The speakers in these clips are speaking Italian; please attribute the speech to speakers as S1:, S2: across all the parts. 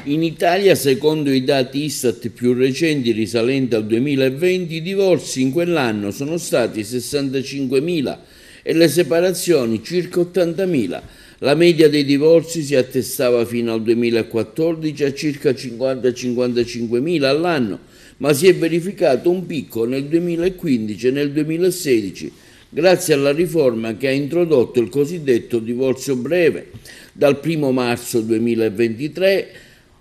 S1: In Italia, secondo i dati Istat più recenti risalenti al 2020, i divorzi in quell'anno sono stati 65.000 e le separazioni circa 80.000. La media dei divorzi si attestava fino al 2014 a circa 50-55.000 all'anno, ma si è verificato un picco nel 2015 e nel 2016 grazie alla riforma che ha introdotto il cosiddetto divorzio breve. Dal 1 marzo 2023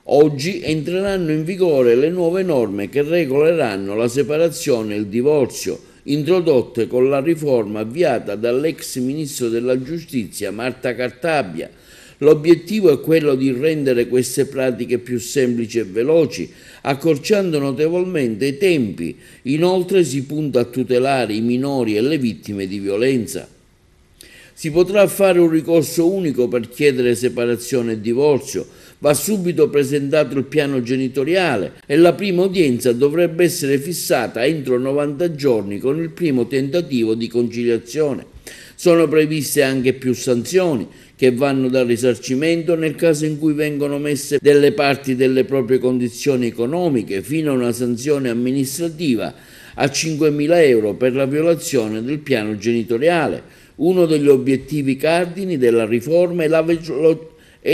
S1: oggi entreranno in vigore le nuove norme che regoleranno la separazione e il divorzio, introdotte con la riforma avviata dall'ex ministro della Giustizia Marta Cartabia. L'obiettivo è quello di rendere queste pratiche più semplici e veloci, accorciando notevolmente i tempi. Inoltre si punta a tutelare i minori e le vittime di violenza. Si potrà fare un ricorso unico per chiedere separazione e divorzio. Va subito presentato il piano genitoriale e la prima udienza dovrebbe essere fissata entro 90 giorni con il primo tentativo di conciliazione. Sono previste anche più sanzioni che vanno dal risarcimento nel caso in cui vengono messe delle parti delle proprie condizioni economiche fino a una sanzione amministrativa a 5.000 euro per la violazione del piano genitoriale. Uno degli obiettivi cardini della riforma è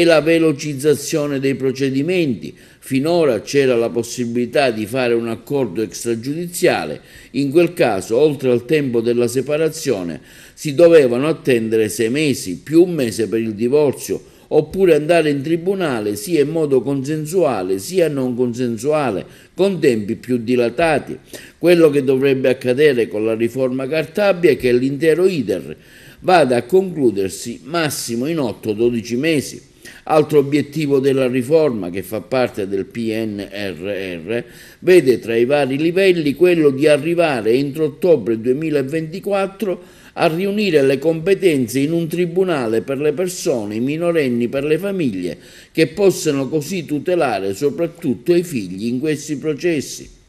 S1: la velocizzazione dei procedimenti. Finora c'era la possibilità di fare un accordo extragiudiziale. In quel caso, oltre al tempo della separazione, si dovevano attendere 6 mesi, più un mese per il divorzio, oppure andare in tribunale sia in modo consensuale sia non consensuale, con tempi più dilatati. Quello che dovrebbe accadere con la riforma Cartabia è che l'intero iter vada a concludersi massimo in 8-12 mesi. Altro obiettivo della riforma, che fa parte del PNRR, vede tra i vari livelli quello di arrivare entro ottobre 2024 a riunire le competenze in un tribunale per le persone, i minorenni, per le famiglie, che possano così tutelare soprattutto i figli in questi processi.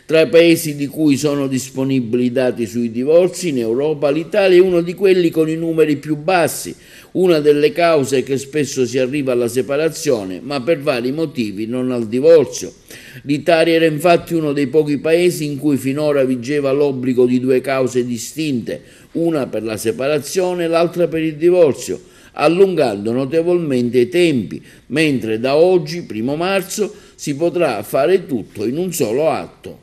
S1: Tra i paesi di cui sono disponibili dati sui divorzi in Europa, l'Italia è uno di quelli con i numeri più bassi. Una delle cause è che spesso si arriva alla separazione, ma per vari motivi non al divorzio. L'Italia era infatti uno dei pochi paesi in cui finora vigeva l'obbligo di 2 cause distinte, una per la separazione e l'altra per il divorzio, allungando notevolmente i tempi, mentre da oggi, 1 marzo, si potrà fare tutto in un solo atto.